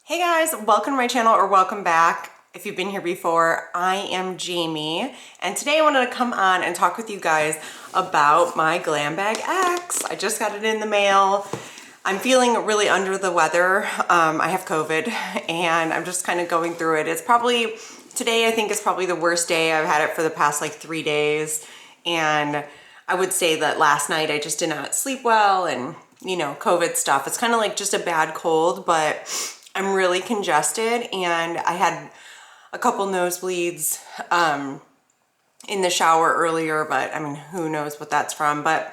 Hey guys, welcome to my channel, or welcome back if you've been here before. I am Jamie, and today I wanted to come on and talk with you guys about my Glam Bag X. I just got it in the mail. I'm feeling really under the weather. I have COVID and I'm just kind of going through it. It's probably, today I think is probably the worst day. I've had it for the past like 3 days, and I would say that last night I just did not sleep well, and you know, COVID stuff. It's kind of like just a bad cold, but I'm really congested, and I had a couple nosebleeds in the shower earlier, but I mean, who knows what that's from. But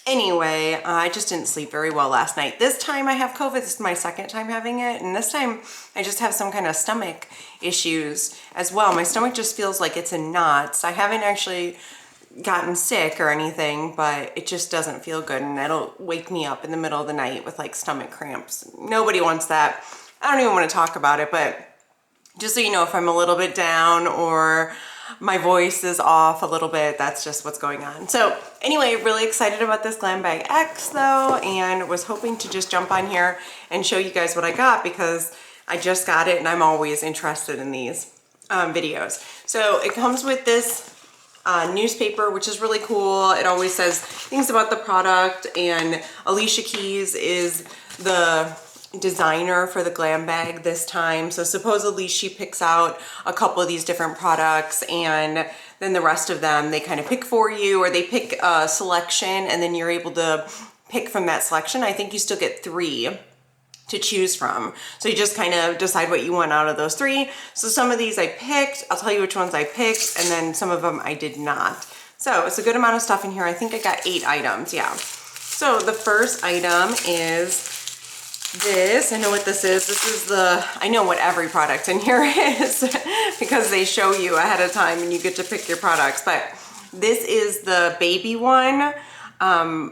anyway, I just didn't sleep very well last night. This time I have COVID. This is my second time having it, and this time I just have some kind of stomach issues as well. My stomach just feels like it's in knots. I haven't actually gotten sick or anything, but it just doesn't feel good, and it'll wake me up in the middle of the night with like stomach cramps. Nobody wants that. I don't even want to talk about it, but just so you know, if I'm a little bit down or my voice is off a little bit, that's just what's going on. So anyway, really excited about this Glam Bag X though, and was hoping to just jump on here and show you guys what I got, because I just got it and I'm always interested in these videos. So it comes with this newspaper, which is really cool. It always says things about the product, and Alicia Keys is the designer for the Glam Bag this time. So supposedly she picks out a couple of these different products, and then the rest of them they kind of pick for you, or they pick a selection and then you're able to pick from that selection. I think you still get 3 to choose from. So you just kind of decide what you want out of those 3. So some of these I picked, I'll tell you which ones I picked, and then some of them I did not. So it's a good amount of stuff in here. I think I got 8 items, yeah. So the first item is this. I know what this is. This is the, I know what every product in here is because they show you ahead of time and you get to pick your products, but this is the baby one.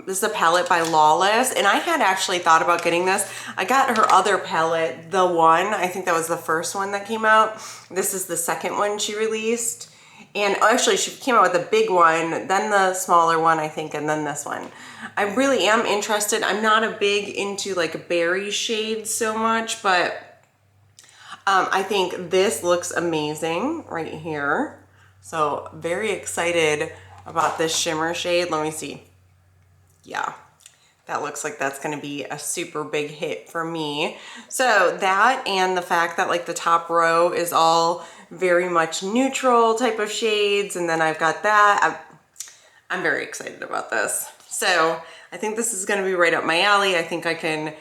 This is a palette by Lawless, and I had actually thought about getting this. I got her other palette, the one, I think that was the first one that came out. This is the second one she released. And actually she came out with a big one, then the smaller one, I think, and then this one. I really am interested. I'm not a big into like berry shades so much, but I think this looks amazing right here. So very excited about this shimmer shade. Let me see. Yeah, that looks like that's gonna be a super big hit for me. So that, and the fact that like the top row is all very much neutral type of shades, and then I've got that. I'm very excited about this. So I think this is gonna be right up my alley. I think I can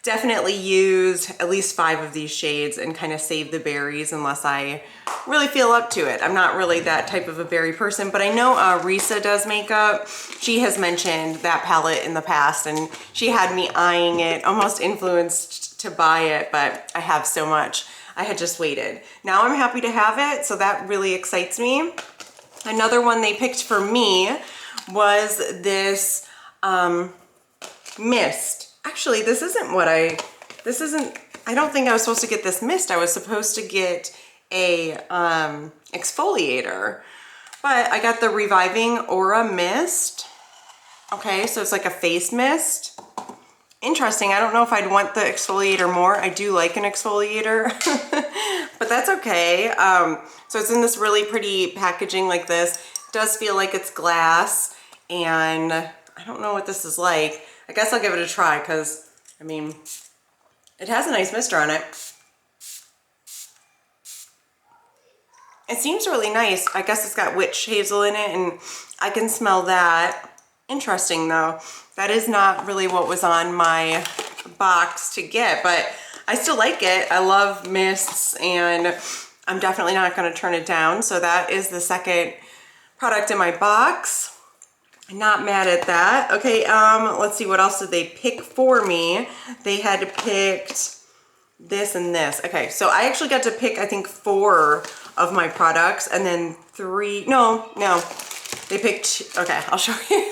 definitely use at least 5 of these shades and kind of save the berries unless I really feel up to it. I'm not really that type of a berry person, but I know Risa does makeup. She has mentioned that palette in the past, and she had me eyeing it, almost influenced to buy it, but I have so much. I had just waited. Now I'm happy to have it, so that really excites me. Another one they picked for me was this mist. Actually, this isn't what I don't think I was supposed to get this mist. I was supposed to get a exfoliator, but I got the Reviving Aura Mist. Okay, so it's like a face mist. Interesting. I don't know if I'd want the exfoliator more. I do like an exfoliator, but that's okay. So it's in this really pretty packaging like this. It does feel like it's glass, and I don't know what this is like. I guess I'll give it a try, because I mean, it has a nice mister on it. It seems really nice. I guess it's got witch hazel in it, and I can smell that. Interesting though. That is not really what was on my box to get, but I still like it. I love mists, and I'm definitely not going to turn it down. So that is the second product in my box. Not mad at that. Okay, let's see, what else did they pick for me? They had picked this and this. Okay, so I actually got to pick, I think, 4 of my products, and then 3, no. They picked, okay, I'll show you.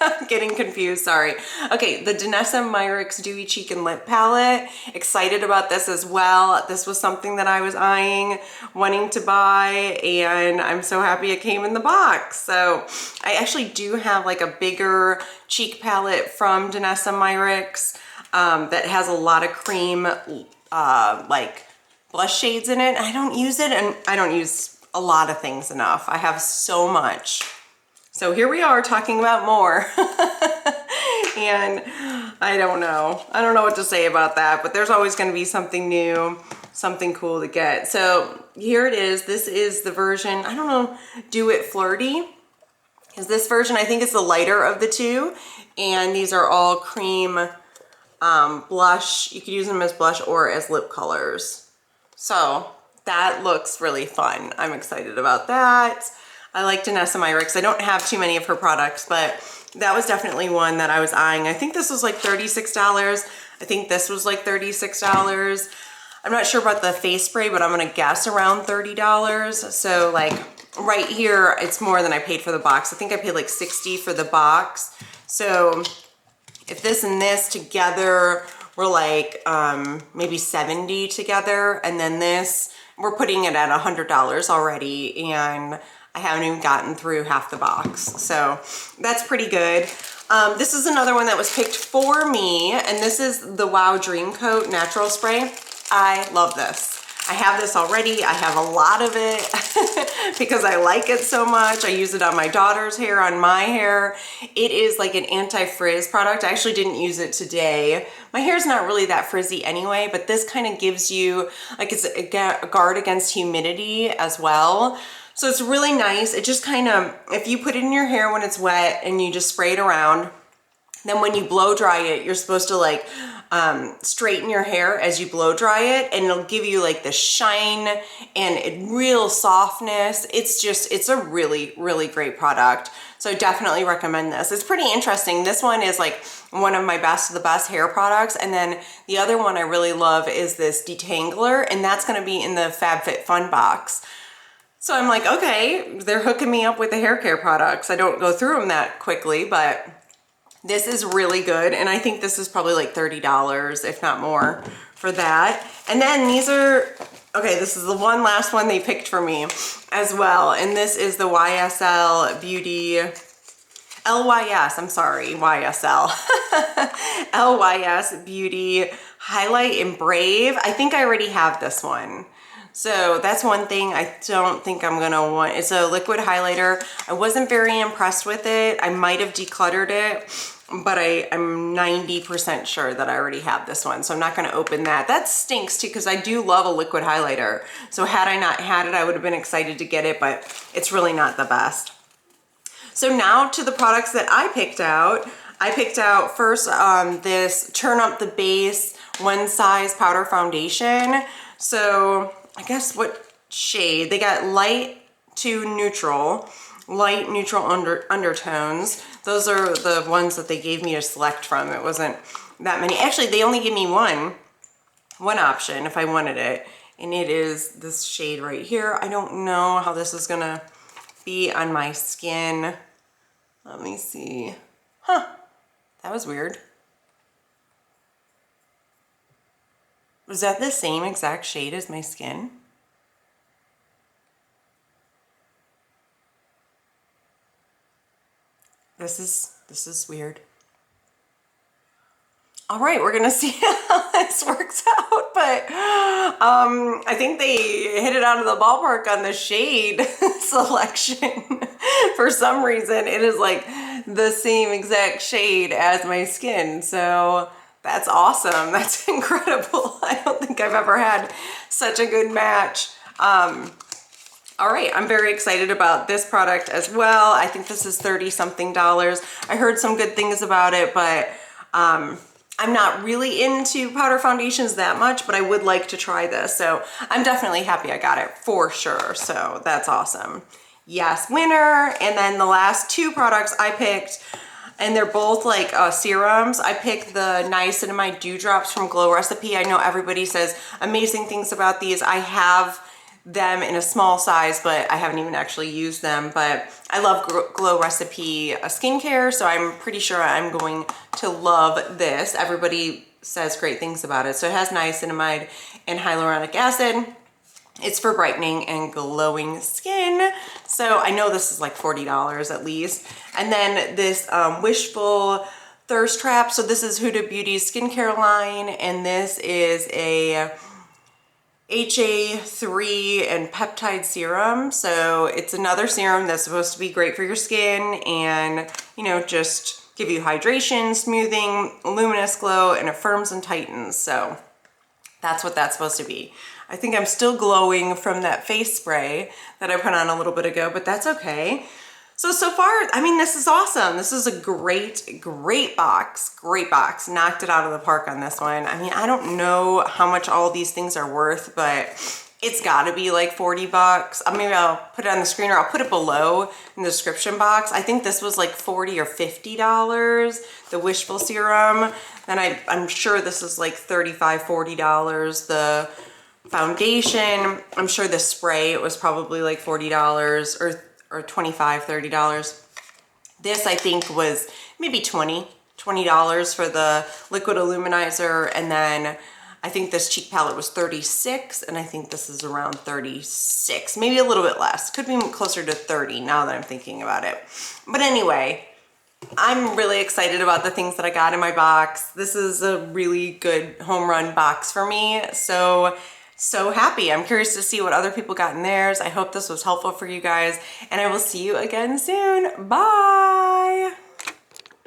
I'm getting confused, sorry. Okay, the Danessa Myricks Dewy Cheek and Lip Palette. Excited about this as well. This was something that I was eyeing, wanting to buy, and I'm so happy it came in the box. So I actually do have like a bigger cheek palette from Danessa Myricks that has a lot of cream like blush shades in it. I don't use it, and I don't use a lot of things enough. I have so much. So here we are talking about more. And I don't know what to say about that, but there's always going to be something new, something cool to get. So here it is. This is the version, I don't know, Do It Flirty. Is this version, I think it's the lighter of the two. And these are all cream blush. You could use them as blush or as lip colors. So that looks really fun. I'm excited about that. I like Danessa Myricks. I don't have too many of her products, but that was definitely one that I was eyeing. I think this was like $36. I think this was like $36. I'm not sure about the face spray, but I'm gonna guess around $30. So like right here, it's more than I paid for the box. I think I paid like $60 for the box. So if this and this together were like maybe $70 together, and then this, we're putting it at $100 already, and I haven't even gotten through half the box. So that's pretty good. This is another one that was picked for me, and this is the Wow Dream Coat Natural Spray. I love this. I have this already. I have a lot of it because I like it so much. I use it on my daughter's hair, on my hair. It is like an anti-frizz product. I actually didn't use it today. My hair's not really that frizzy anyway, but this kind of gives you, like, it's a guard against humidity as well. So it's really nice. It just kind of, if you put it in your hair when it's wet and you just spray it around, then when you blow dry it, you're supposed to like straighten your hair as you blow dry it, and it'll give you like the shine and real softness. It's a really, really great product. So definitely recommend this. It's pretty interesting. This one is like one of my best of the best hair products. And then the other one I really love is this detangler, and that's gonna be in the FabFitFun box. So I'm like, okay, they're hooking me up with the hair care products. I don't go through them that quickly, but this is really good. And I think this is probably like $30, if not more, for that. And then these are, okay, this is the one last one they picked for me as well. And this is the YSL Beauty, LYS, I'm sorry, YSL. LYS Beauty Highlight in Brave. I think I already have this one. So that's one thing I don't think I'm gonna want. It's a liquid highlighter. I wasn't very impressed with it. I might have decluttered it, but I'm 90% sure that I already have this one. So I'm not gonna open that. That stinks too, because I do love a liquid highlighter. So had I not had it, I would have been excited to get it, but it's really not the best. So now to the products that I picked out. I picked out first this Turn Up the Base One Size Powder Foundation. So I guess what shade? They got light to neutral, light neutral undertones. Those are the ones that they gave me to select from. It wasn't that many. Actually, they only gave me one option if I wanted it. And it is this shade right here. I don't know how this is gonna be on my skin. Let me see. Huh, that was weird. Was that the same exact shade as my skin? This is weird. All right, we're gonna see how this works out, but I think they hit it out of the ballpark on the shade selection. For some reason, it is like the same exact shade as my skin, so that's awesome. That's incredible. I don't think I've ever had such a good match. All right, I'm very excited about this product as well. I think this is $30-something. I heard some good things about it, but I'm not really into powder foundations that much, but I would like to try this. So I'm definitely happy I got it for sure. So that's awesome. Yes, winner. And then the last two products I picked, and they're both like serums. I picked the Niacinimide Dewdrops from Glow Recipe. I know everybody says amazing things about these. I have them in a small size, but I haven't even actually used them. But I love Glow Recipe skincare, so I'm pretty sure I'm going to love this. Everybody says great things about it. So it has niacinamide and hyaluronic acid. It's for brightening and glowing skin. So I know this is like $40 at least. And then this Wishful thirst trap. So this is Huda Beauty's skincare line, and this is a HA3 and peptide serum. So it's another serum that's supposed to be great for your skin and, you know, just give you hydration, smoothing, luminous glow, and it firms and tightens. So that's what that's supposed to be. I think I'm still glowing from that face spray that I put on a little bit ago, but that's okay. So far, I mean, this is awesome. This is a great box. Great box. Knocked it out of the park on this one. I mean, I don't know how much all these things are worth, but it's gotta be like 40 bucks. Maybe I'll put it on the screen, or I'll put it below in the description box. I think this was like $40 or $50, the Wishful serum. Then I'm sure this is like $35, $40. The foundation, I'm sure the spray, it was probably like $40 or $25, $30. This I think was maybe $20 for the liquid illuminizer, and then I think this cheek palette was $36, and I think this is around $36, maybe a little bit less. Could be closer to $30 now that I'm thinking about it. But anyway, I'm really excited about the things that I got in my box. This is a really good home run box for me. So happy. I'm curious to see what other people got in theirs. I hope this was helpful for you guys, and I will see you again soon. Bye.